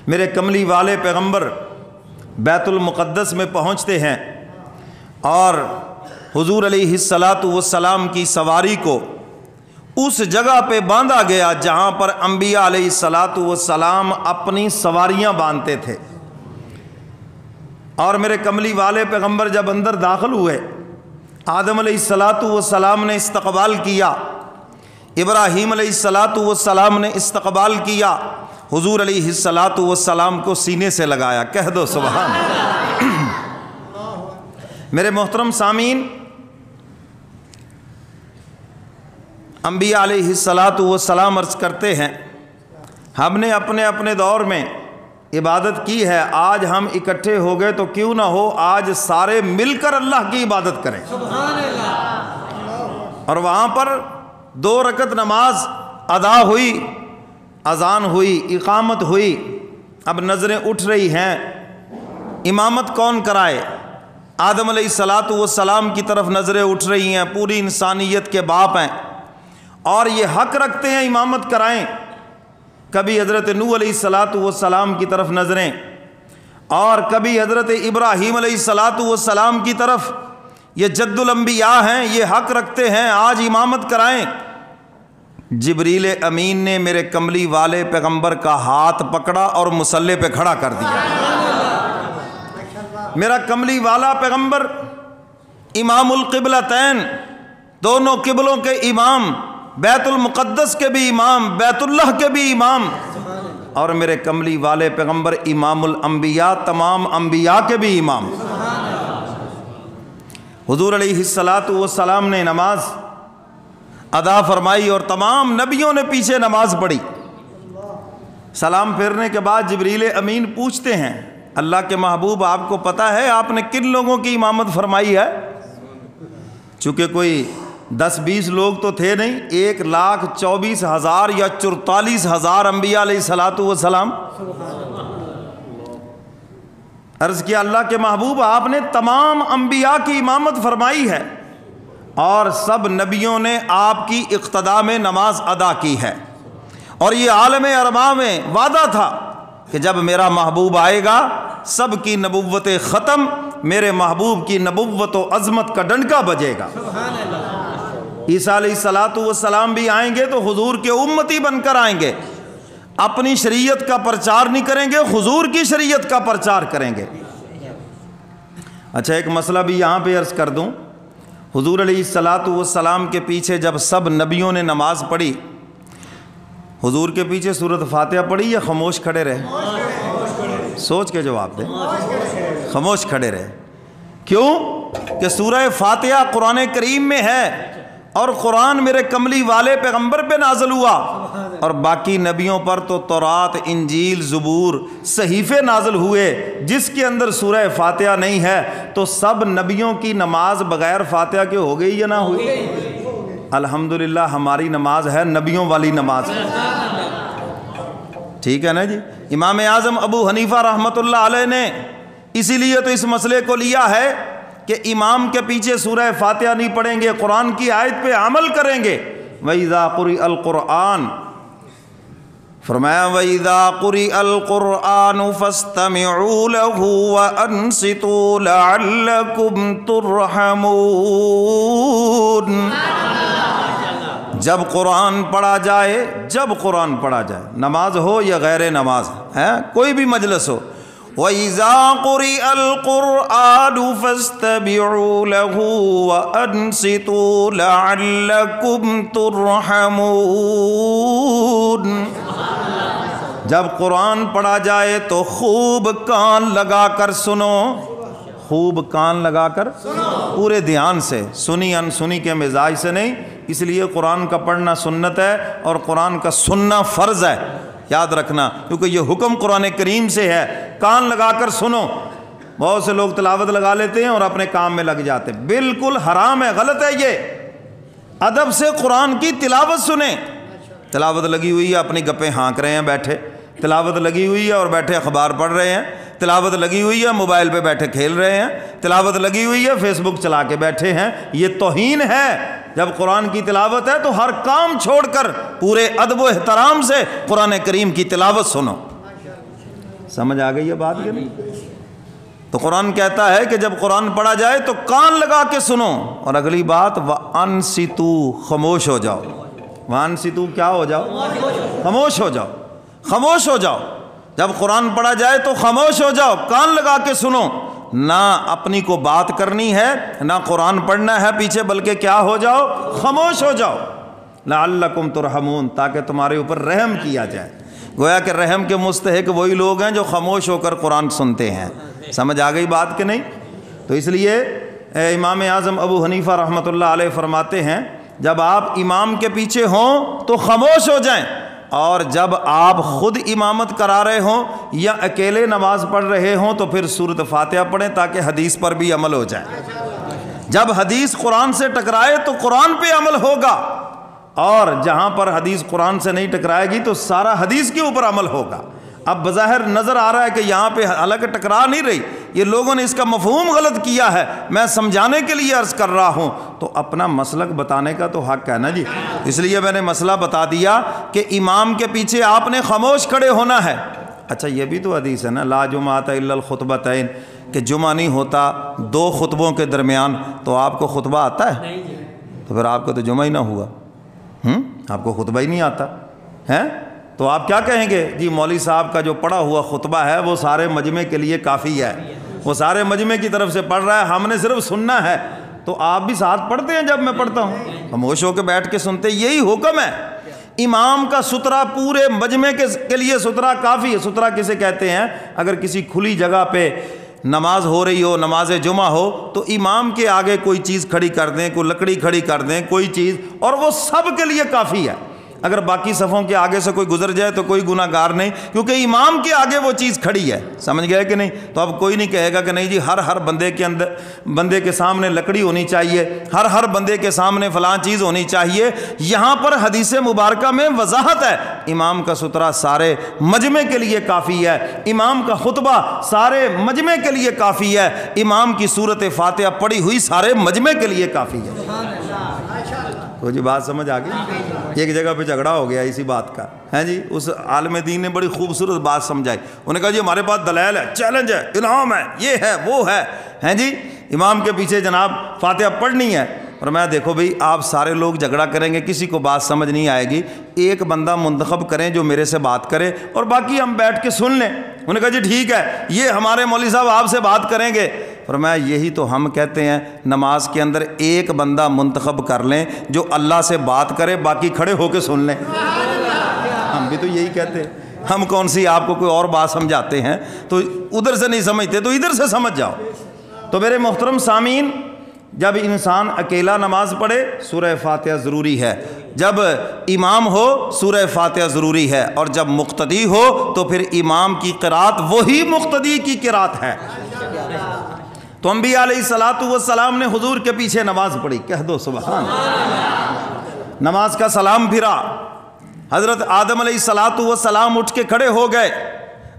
میرے کملی والے پیغمبر بیت المقدس میں پہنچتے ہیں اور حضور علیہ الصلاۃ والسلام کی سواری کو اس جگہ پہ باندھا گیا جہاں پر انبیاء علیہ الصلاۃ والسلام اپنی سواریاں باندھتے تھے۔ اور میرے کملی والے پیغمبر جب اندر داخل ہوئے، آدم علیہ الصلاۃ والسلام نے استقبال کیا، ابراہیم علیہ الصلاۃ والسلام نے استقبال کیا، حضور علیہ الصلاۃ والسلام کو سینے سے لگایا۔ کہہ دو سبحان اللہ۔ میرے محترم سامعین، انبیاء علیہ الصلاۃ والسلام عرض کرتے ہیں ہم نے اپنے اپنے دور میں عبادت کی ہے، آج ہم اکٹھے ہو گئے تو کیوں نہ ہو آج سارے مل کر اللہ کی عبادت کریں۔ سبحان اللہ۔ اور وہاں پر 2 رکعت نماز ادا ہوئی، اذان ہوئی، اقامت ہوئی۔ اب نظریں اٹھ رہی ہیں امامت کون کرائے؟ آدم علیہ الصلاۃ والسلام کی طرف نظریں اٹھ رہی ہیں، پوری انسانیت کے باپ ہیں اور یہ حق رکھتے ہیں امامت کرائیں۔ کبھی حضرت نوح علیہ الصلاۃ والسلام کی طرف نظریں اور کبھی حضرت ابراہیم علیہ الصلاۃ والسلام کی طرف، یہ جد الانبیاء ہیں، یہ حق رکھتے ہیں آج امامت کرائیں۔ جبریل امین نے میرے کملی والے پیغمبر کا ہاتھ پکڑا اور مصلی پہ کھڑا کر دیا۔ میرا کملی والا پیغمبر امام القبلتین، دونوں قبلوں کے امام، بیت المقدس کے بھی امام، بیت اللہ کے بھی امام، اور میرے کملی والے پیغمبر امام الانبیاء، تمام انبیاء کے بھی امام۔ حضور علیہ الصلاۃ والسلام نے نماز ادا فرمائی اور تمام نبیوں نے پیچھے نماز پڑھی۔ سلام پھیرنے کے بعد جبریل امین پوچھتے ہیں اللہ کے محبوب آپ کو پتہ ہے آپ نے کن لوگوں کی امامت فرمائی ہے؟ چونکہ کوئی 10-20 لوگ تو تھے نہیں، 1,24,000 یا 44,000 انبیاء علیہ الصلاۃ والسلام۔ عرض کیا اللہ کے محبوب آپ نے تمام انبیاء کی امامت فرمائی ہے اور سب نبیوں نے آپ کی اقتداء میں نماز ادا کی ہے، اور یہ عالم ارواح میں وعدہ تھا کہ جب میرا محبوب آئے گا سب کی نبوت ختم، میرے محبوب کی نبوت و عظمت کا ڈنکا بجے گا۔ عیسیٰ علیہ الصلاۃ والسلام بھی آئیں گے تو حضور کے امتی بن کر آئیں گے، اپنی شریعت کا پرچار نہیں کریں گے، حضور کی شریعت کا پرچار کریں گے۔ اچھا ایک مسئلہ بھی یہاں پہ عرض کر دوں، حضور علیہ الصلاۃ والسلام کے پیچھے جب سب نبیوں نے نماز پڑھی، حضور کے پیچھے سورۃ فاتحہ پڑھی یا خاموش کھڑے رہے؟ سوچ کے جواب دیں۔ خاموش کھڑے رہے۔ کیوں؟ کہ سورہ فاتحہ قرآن کریم میں ہے اور قرآن میرے کملی والے پیغمبر پہ نازل ہوا، اور باقی نبیوں پر تو تورات، انجیل، زبور، صحیفے نازل ہوئے جس کے اندر سورہ فاتحہ نہیں ہے، تو سب نبیوں کی نماز بغیر فاتحہ کے ہو گئی یا نہ ہوئی؟ الحمدللہ ہماری نماز ہے نبیوں والی نماز، ٹھیک ہے نا جی۔ امام اعظم ابو حنیفہ رحمۃ اللہ علیہ نے اسی لیے تو اس مسئلے کو لیا ہے کہ امام کے پیچھے سورہ فاتحہ نہیں پڑھیں گے، قرآن کی آیت پہ عمل کریں گے۔ وَإِذَا قُرِئَ الْقُرْآنُ، فرمایا وَإِذَا قُرِئَ الْقُرْآنُ فَاسْتَمِعُوا لَهُ وَأَنصِتُوا لَعَلَّكُمْ تُرْحَمُونَ۔ جب قرآن پڑھا جائے، جب قرآن پڑھا جائے، نماز ہو یا غیر نماز ہے، کوئی بھی مجلس ہو، وَإِذَا قُرِئَ الْقُرْآنُ فَاسْتَمِعُوا لَهُ وَأَنصِتُوا لَعَلَّكُمْ تُرْحَمُونَ۔ جب قرآن پڑھا جائے تو خوب کان لگا کر سنو، خوب کان لگا کر پورے دھیان سے، سنی انسنی کے مزاج سے نہیں۔ اس لیے قرآن کا پڑھنا سنت ہے اور قرآن کا سننا فرض ہے، یاد رکھنا، کیونکہ یہ حکم قرآن کریم سے ہے، کان لگا کر سنو۔ بہت سے لوگ تلاوت لگا لیتے ہیں اور اپنے کام میں لگ جاتے ہیں، بالکل حرام ہے، غلط ہے یہ۔ ادب سے قرآن کی تلاوت سنیں۔ تلاوت لگی ہوئی ہے، اپنی گپیں ہانک رہے ہیں بیٹھے، تلاوت لگی ہوئی ہے اور بیٹھے اخبار پڑھ رہے ہیں، تلاوت لگی ہوئی ہے موبائل پہ بیٹھے کھیل رہے ہیں، تلاوت لگی ہوئی ہے فیس بک چلا کے بیٹھے ہیں، یہ توہین ہے۔ جب قرآن کی تلاوت ہے تو ہر کام چھوڑ کر پورے ادب و احترام سے قرآن کریم کی تلاوت سنو۔ سمجھ آ گئی یہ بات کہ نہیں؟ تو قرآن کہتا ہے کہ جب قرآن پڑھا جائے تو کان لگا کے سنو، اور اگلی بات وَأَنصِتُوا، خاموش ہو جاؤ۔ وَأَنصِتُوا کیا ہو جاؤ؟ خاموش ہو جاؤ، خاموش ہو جاؤ۔ جب قرآن پڑھا جائے تو خاموش ہو جاؤ، کان لگا کے سنو، نہ اپنی کو بات کرنی ہے نہ قرآن پڑھنا ہے پیچھے، بلکہ کیا ہو جاؤ؟ خاموش ہو جاؤ۔ لعلکم ترحمون، تاکہ تمہارے اوپر رحم کیا جائے۔ گویا کہ رحم کے مستحق وہی لوگ ہیں جو خاموش ہو کر قرآن سنتے ہیں۔ سمجھ آ گئی بات کہ نہیں؟ تو اس لیے امام اعظم ابو حنیفہ رحمۃ اللہ علیہ فرماتے ہیں جب آپ امام کے پیچھے ہوں تو خاموش ہو جائیں، اور جب آپ خود امامت کرا رہے ہوں یا اکیلے نماز پڑھ رہے ہوں تو پھر سورۃ فاتحہ پڑھیں تاکہ حدیث پر بھی عمل ہو جائے۔ جب حدیث قرآن سے ٹکرائے تو قرآن پہ عمل ہوگا، اور جہاں پر حدیث قرآن سے نہیں ٹکرائے گی تو سارا حدیث کے اوپر عمل ہوگا۔ اب بظاہر نظر آ رہا ہے کہ یہاں پہ حالانکہ ٹکرا نہیں رہی، یہ لوگوں نے اس کا مفہوم غلط کیا ہے، میں سمجھانے کے لیے عرض کر رہا ہوں، تو اپنا مسلک بتانے کا تو حق ہے نا جی۔ اس لیے میں نے مسئلہ بتا دیا کہ امام کے پیچھے آپ نے خاموش کھڑے ہونا ہے۔ اچھا یہ بھی تو حدیث ہے نا، لا جمعۃ الا الخطبتین، کہ جمعہ نہیں ہوتا دو خطبوں کے درمیان، تو آپ کو خطبہ آتا ہے؟ تو پھر آپ کو تو جمعہ ہی نہ ہوا، آپ کو خطبہ ہی نہیں آتا ہے، تو آپ کیا کہیں گے؟ جی مولوی صاحب کا جو پڑھا ہوا خطبہ ہے وہ سارے مجمع کے لیے کافی ہے، وہ سارے مجمع کی طرف سے پڑھ رہا ہے، ہم نے صرف سننا ہے۔ تو آپ بھی ساتھ پڑھتے ہیں جب میں پڑھتا ہوں؟ خاموش ہو کے بیٹھ کے سنتے، یہی حکم ہے۔ امام کا سترہ پورے مجمع کے لیے سترہ کافی ہے۔ سترہ کسے کہتے ہیں؟ اگر کسی کھلی جگہ پہ نماز ہو رہی ہو، نماز جمعہ ہو، تو امام کے آگے کوئی چیز کھڑی کر دیں، کوئی لکڑی کھڑی کر دیں، کوئی چیز، اور وہ سب کے لیے کافی ہے۔ اگر باقی صفوں کے آگے سے کوئی گزر جائے تو کوئی گناہ گار نہیں، کیونکہ امام کے آگے وہ چیز کھڑی ہے۔ سمجھ گئے کہ نہیں؟ تو اب کوئی نہیں کہے گا کہ نہیں جی ہر بندے کے سامنے لکڑی ہونی چاہیے، ہر بندے کے سامنے فلاں چیز ہونی چاہیے۔ یہاں پر حدیث مبارکہ میں وضاحت ہے، امام کا سترہ سارے مجمع کے لیے کافی ہے، امام کا خطبہ سارے مجمع کے لیے کافی ہے، امام کی سورۃ فاتحہ پڑھی ہوئی سارے مجمع کے لیے کافی ہے۔ تو جی بات سمجھ آ گئی؟ ایک جگہ پہ جھگڑا ہو گیا اسی بات کا، ہیں جی، اس عالم دین نے بڑی خوبصورت بات سمجھائی، انہوں نے کہا جی ہمارے پاس دلائل ہے، چیلنج ہے، انعام ہے، یہ ہے وہ ہے، ہیں جی، امام کے پیچھے جناب فاتحہ پڑھنی ہے۔ اور میں دیکھو بھئی آپ سارے لوگ جھگڑا کریں گے، کسی کو بات سمجھ نہیں آئے گی، ایک بندہ منتخب کریں جو میرے سے بات کرے اور باقی ہم بیٹھ کے سن لیں۔ انہوں نے کہا جی ٹھیک ہے، یہ ہمارے مولوی صاحب آپ سے بات کریں گے۔ فرمایا یہی تو ہم کہتے ہیں، نماز کے اندر ایک بندہ منتخب کر لیں جو اللہ سے بات کرے، باقی کھڑے ہو کے سن لیں۔ ہم بھی تو یہی کہتے ہیں، ہم کون سی آپ کو کوئی اور بات سمجھاتے ہیں؟ تو ادھر سے نہیں سمجھتے تو ادھر سے سمجھ جاؤ۔ تو میرے محترم سامعین، جب انسان اکیلا نماز پڑھے سورہ فاتحہ ضروری ہے، جب امام ہو سورہ فاتحہ ضروری ہے، اور جب مقتدی ہو تو پھر امام کی قرات وہی مقتدی کی قرات ہے۔ تو انبیاء علیہ السلام نے حضور کے پیچھے نماز پڑھی، کہہ دو سبحان اللہ۔ نماز کا سلام پھرا، حضرت آدم علیہ السلام اٹھ کے کھڑے ہو گئے،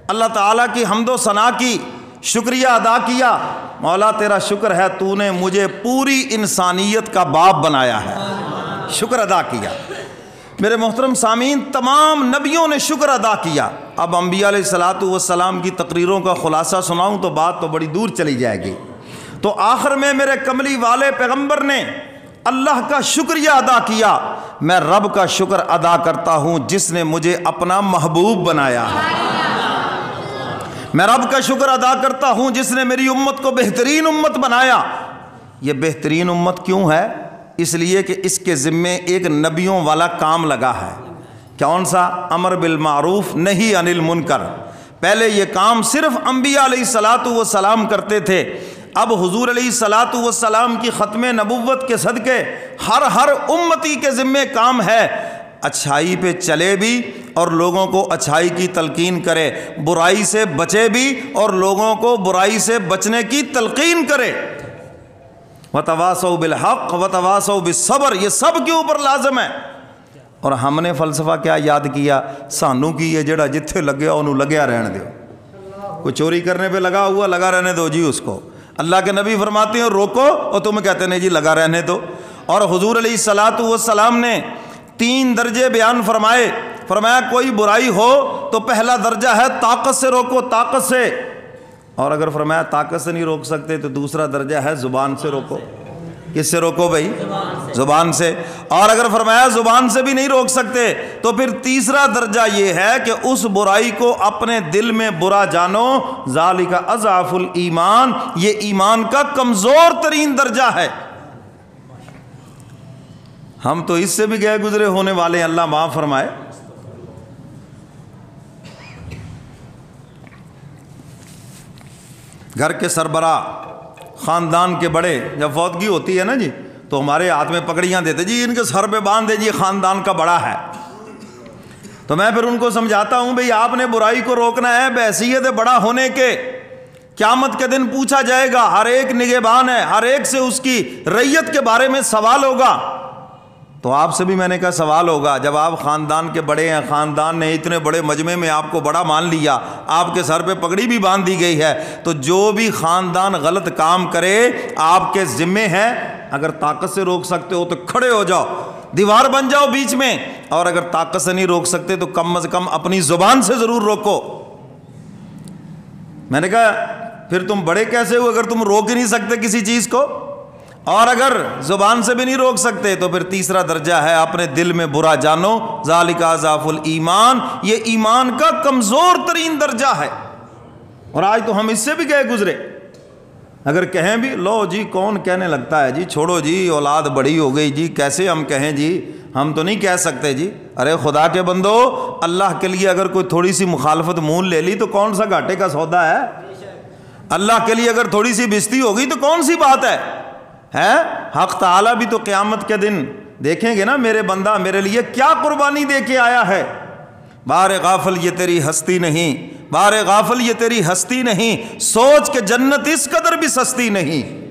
اللہ تعالیٰ کی حمد و ثنا کی، شکریہ ادا کیا، مولا تیرا شکر ہے تو نے مجھے پوری انسانیت کا باپ بنایا ہے، شکر ادا کیا۔ میرے محترم سامعین، تمام نبیوں نے شکر ادا کیا۔ اب انبیاء علیہ السلام کی تقریروں کا خلاصہ سناؤں تو بات تو بڑی دور چلی جائے گی۔ تو آخر میں میرے کملی والے پیغمبر نے اللہ کا شکریہ ادا کیا، میں رب کا شکر ادا کرتا ہوں جس نے مجھے اپنا محبوب بنایا ہے، میں رب کا شکر ادا کرتا ہوں جس نے میری امت کو بہترین امت بنایا۔ یہ بہترین امت کیوں ہے؟ اس لیے کہ اس کے ذمے ایک نبیوں والا کام لگا ہے۔ کون سا؟ امر بالمعروف نہی عن المنکر۔ پہلے یہ کام صرف انبیاء علیہ السلام کرتے تھے، اب حضور علیہ السلام کی ختم نبوت کے صدقے ہر امتی کے ذمے کام ہے، اچھائی پہ چلے بھی اور لوگوں کو اچھائی کی تلقین کرے، برائی سے بچے بھی اور لوگوں کو برائی سے بچنے کی تلقین کرے۔ وَتَوَاصَوْا بِالْحَقِّ وَتَوَاصَوْا بِالصَّبْرِ، یہ سب کے اوپر لازم ہے۔ اور ہم نے فلسفہ کیا یاد کیا؟ سانوں کی یہ جڑا جتھے لگیا انہوں لگیا رہن دیو۔ کوئی چوری کرنے پہ لگا ہوا، لگا رہنے دو جی اس کو۔ اللہ کے نبی فرماتے ہیں روکو، اور تم کہتے نہیں جی لگا رہنے دو۔ اور حضور علیہ الصلوۃ والسلام نے 3 درجے بیان فرمائے، فرمایا کوئی برائی ہو تو پہلا درجہ ہے طاقت سے روکو، طاقت سے، اور اگر فرمایا طاقت سے نہیں روک سکتے تو دوسرا درجہ ہے زبان سے روکو۔ کس سے روکو بھائی؟ زبان سے۔ اور اگر فرمایا زبان سے بھی نہیں روک سکتے تو پھر تیسرا درجہ یہ ہے کہ اس برائی کو اپنے دل میں برا جانو، ذالک اضعف الایمان، یہ ایمان کا کمزور ترین درجہ ہے۔ ہم تو اس سے بھی گئے گزرے ہونے والے ہیں، اللہ معاف فرمائے۔ گھر کے سربراہ، خاندان کے بڑے، جب فوتگی ہوتی ہے نا جی تو ہمارے ہاتھ میں پگڑیاں دیتے، جی ان کے سر پہ باندھ دے، جی خاندان کا بڑا ہے۔ تو میں پھر ان کو سمجھاتا ہوں بھئی آپ نے برائی کو روکنا ہے بحیثیت بڑا ہونے کے۔ قیامت کے دن پوچھا جائے گا، ہر ایک نگہبان ہے، ہر ایک سے اس کی رعیت کے بارے میں سوال ہوگا۔ تو آپ سے بھی میں نے کہا سوال ہوگا، جب آپ خاندان کے بڑے ہیں، خاندان نے اتنے بڑے مجمع میں آپ کو بڑا مان لیا، آپ کے سر پہ پگڑی بھی باندھ دی گئی ہے، تو جو بھی خاندان غلط کام کرے آپ کے ذمے ہے۔ اگر طاقت سے روک سکتے ہو تو کھڑے ہو جاؤ، دیوار بن جاؤ بیچ میں، اور اگر طاقت سے نہیں روک سکتے تو کم از کم اپنی زبان سے ضرور روکو۔ میں نے کہا پھر تم بڑے کیسے ہو اگر تم روک ہی نہیں سکتے کسی چیز کو؟ اور اگر زبان سے بھی نہیں روک سکتے تو پھر تیسرا درجہ ہے اپنے دل میں برا جانو، ذالک اضعف الایمان، یہ ایمان کا کمزور ترین درجہ ہے۔ اور آج تو ہم اس سے بھی گئے گزرے، اگر کہیں بھی لو جی کون کہنے لگتا ہے جی، چھوڑو جی اولاد بڑی ہو گئی جی، کیسے ہم کہیں جی، ہم تو نہیں کہہ سکتے جی۔ ارے خدا کے بندو، اللہ کے لیے اگر کوئی تھوڑی سی مخالفت مول لے لی تو کون سا گھاٹے کا سودا ہے؟ اللہ کے لیے اگر تھوڑی سی بےزتی ہو گئی تو کون سی بات ہے؟ حق تعالیٰ بھی تو قیامت کے دن دیکھیں گے نا، میرے بندہ میرے لیے کیا قربانی دے کے آیا ہے۔ بار غافل یہ تیری ہستی نہیں، بار غافل یہ تیری ہستی نہیں، سوچ کہ جنت اس قدر بھی سستی نہیں۔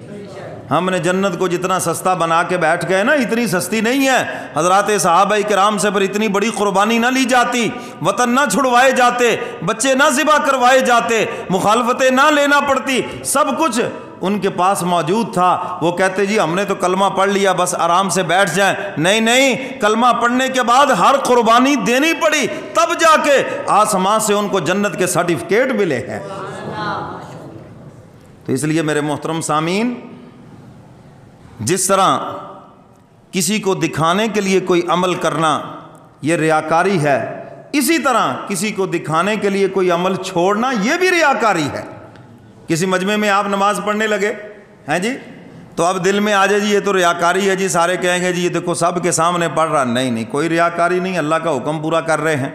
ہم نے جنت کو جتنا سستا بنا کے بیٹھ گئے نا، اتنی سستی نہیں ہے۔ حضرات صحابہ کرام سے پر اتنی بڑی قربانی نہ لی جاتی، وطن نہ چھڑوائے جاتے، بچے نہ ذبح کروائے جاتے، مخالفتیں نہ لینا پڑتی، سب کچھ ان کے پاس موجود تھا۔ وہ کہتے جی ہم نے تو کلمہ پڑھ لیا بس آرام سے بیٹھ جائیں، نہیں نہیں، کلمہ پڑھنے کے بعد ہر قربانی دینی پڑی، تب جا کے آسمان سے ان کو جنت کے سرٹیفکیٹ ملے ہیں۔ تو اس لیے میرے محترم سامعین، جس طرح کسی کو دکھانے کے لیے کوئی عمل کرنا یہ ریاکاری ہے، اسی طرح کسی کو دکھانے کے لیے کوئی عمل چھوڑنا یہ بھی ریاکاری ہے۔ کسی مجمع میں آپ نماز پڑھنے لگے ہیں جی، تو اب دل میں آ جائے جی یہ تو ریاکاری ہے جی، سارے کہیں گے جی یہ دیکھو سب کے سامنے پڑھ رہا، نہیں نہیں، کوئی ریاکاری نہیں، اللہ کا حکم پورا کر رہے ہیں۔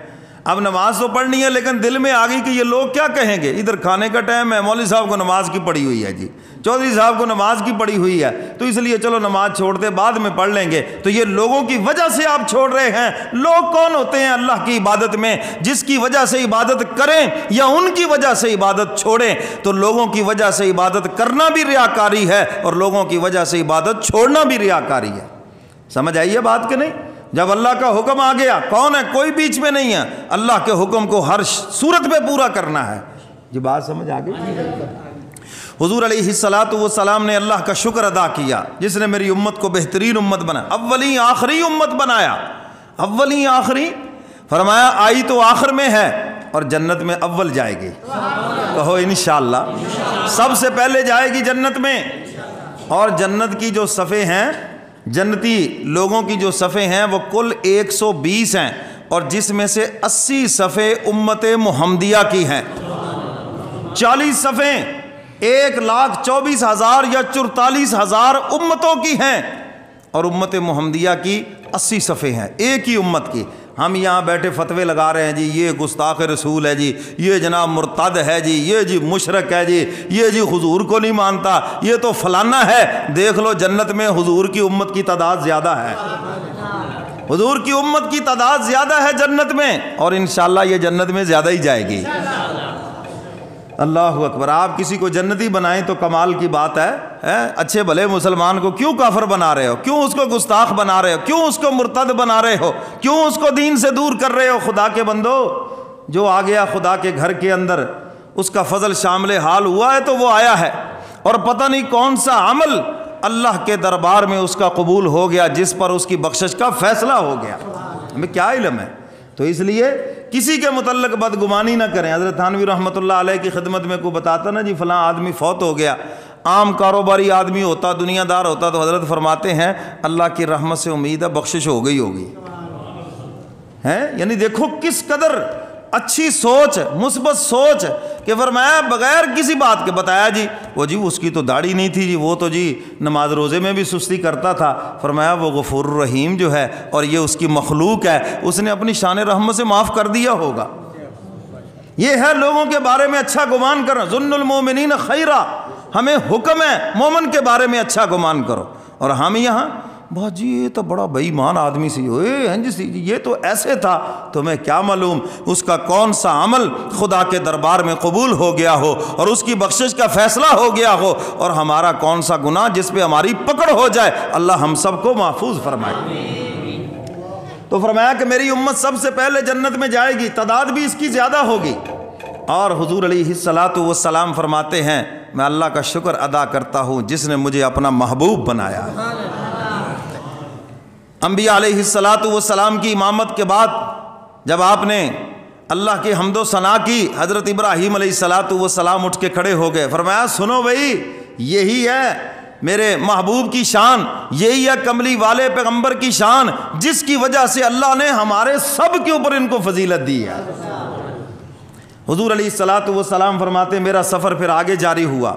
اب نماز تو پڑھنی ہے لیکن دل میں آ گئی کہ یہ لوگ کیا کہیں گے، ادھر کھانے کا ٹائم ہے، مولوی صاحب کو نماز کی پڑھی ہوئی ہے جی، چودھری صاحب کو نماز کی پڑھی ہوئی ہے، تو اس لیے چلو نماز چھوڑتے بعد میں پڑھ لیں گے۔ تو یہ لوگوں کی وجہ سے آپ چھوڑ رہے ہیں۔ لوگ کون ہوتے ہیں اللہ کی عبادت میں؟ جس کی وجہ سے عبادت کریں یا ان کی وجہ سے عبادت چھوڑیں، تو لوگوں کی وجہ سے عبادت کرنا بھی ریاکاری ہے اور لوگوں کی وجہ سے عبادت چھوڑنا بھی ریاکاری ہے۔ سمجھ آئیے بات کہ نہیں؟ جب اللہ کا حکم آ گیا، کون ہے؟ کوئی بیچ میں نہیں ہے، اللہ کے حکم کو ہر صورت پہ پورا کرنا ہے۔ یہ بات سمجھ آ گئی؟ حضور علیہ الصلوۃ والسلام نے اللہ کا شکر ادا کیا جس نے میری امت کو بہترین امت بنایا، اولین آخری امت بنایا، اولین آخری، فرمایا آئی تو آخر میں ہے اور جنت میں اول جائے گی، کہو انشاءاللہ، سب سے پہلے جائے گی جنت میں۔ اور جنت کی جو صفحے ہیں، جنتی لوگوں کی جو صفحے ہیں وہ کل 120 ہیں، اور جس میں سے 80 صفحے امت محمدیہ کی ہیں، 40 صفحے 1,24,000 یا 44,000 امتوں کی ہیں، اور امت محمدیہ کی 80 صفحے ہیں، ایک ہی امت کی۔ ہم یہاں بیٹھے فتوے لگا رہے ہیں جی یہ گستاخ رسول ہے جی، یہ جناب مرتد ہے جی، یہ جی مشرک ہے جی، یہ جی حضور کو نہیں مانتا، یہ تو فلانا ہے۔ دیکھ لو جنت میں حضور کی امت کی تعداد زیادہ ہے، حضور کی امت کی تعداد زیادہ ہے جنت میں، اور انشاءاللہ یہ جنت میں زیادہ ہی جائے گی۔ اللہ اکبر۔ آپ کسی کو جنتی بنائیں تو کمال کی بات ہے، اچھے بھلے مسلمان کو کیوں کافر بنا رہے ہو، کیوں اس کو گستاخ بنا رہے ہو، کیوں اس کو مرتد بنا رہے ہو، کیوں اس کو دین سے دور کر رہے ہو؟ خدا کے بندو، جو آ گیا خدا کے گھر کے اندر اس کا فضل شامل حال ہوا ہے تو وہ آیا ہے، اور پتہ نہیں کون سا عمل اللہ کے دربار میں اس کا قبول ہو گیا جس پر اس کی بخشش کا فیصلہ ہو گیا، ہمیں کیا علم ہے؟ تو اس لیے کسی کے متعلق بدگمانی نہ کریں۔ حضرت تھانوی رحمۃ اللہ علیہ کی خدمت میں کوئی بتاتا نا جی فلاں آدمی فوت ہو گیا، عام کاروباری آدمی ہوتا، دنیا دار ہوتا، تو حضرت فرماتے ہیں اللہ کی رحمت سے امید ہے بخشش ہو گئی ہوگی، ہیں؟ یعنی دیکھو کس قدر اچھی سوچ، مثبت سوچ، کہ فرمایا بغیر کسی بات کے بتایا جی وہ جی اس کی تو داڑھی نہیں تھی جی، وہ تو جی نماز روزے میں بھی سستی کرتا تھا، فرمایا وہ غفور الرحیم جو ہے اور یہ اس کی مخلوق ہے، اس نے اپنی شان رحمت سے معاف کر دیا ہوگا۔ یہ ہے لوگوں کے بارے میں اچھا گمان کرنا، ظن المومنین خیرا، ہمیں حکم ہے مومن کے بارے میں اچھا گمان کرو، اور ہم یہاں بہت جی یہ تو بڑا بے ایمان آدمی سی، یہ تو ایسے تھا، تمہیں کیا معلوم اس کا کون سا عمل خدا کے دربار میں قبول ہو گیا ہو اور اس کی بخشش کا فیصلہ ہو گیا ہو، اور ہمارا کون سا گناہ جس پہ ہماری پکڑ ہو جائے۔ اللہ ہم سب کو محفوظ فرمائے۔ تو فرمایا کہ میری امت سب سے پہلے جنت میں جائے گی، تعداد بھی اس کی زیادہ ہوگی، اور حضور علیہ الصلاۃ والسلام فرماتے ہیں میں اللہ کا شکر ادا کرتا ہوں جس نے مجھے اپنا محبوب بنایا ہے۔ انبیاء علیہ الصلاۃ والسلام کی امامت کے بعد جب آپ نے اللہ کی حمد و ثنا کی، حضرت ابراہیم علیہ الصلاۃ والسلام اٹھ کے کھڑے ہو گئے، فرمایا سنو بھائی، یہی ہے میرے محبوب کی شان، یہی ہے کملی والے پیغمبر کی شان، جس کی وجہ سے اللہ نے ہمارے سب کے اوپر ان کو فضیلت دی ہے۔ حضور علیہ الصلاۃ والسلام فرماتے میرا سفر پھر آگے جاری ہوا،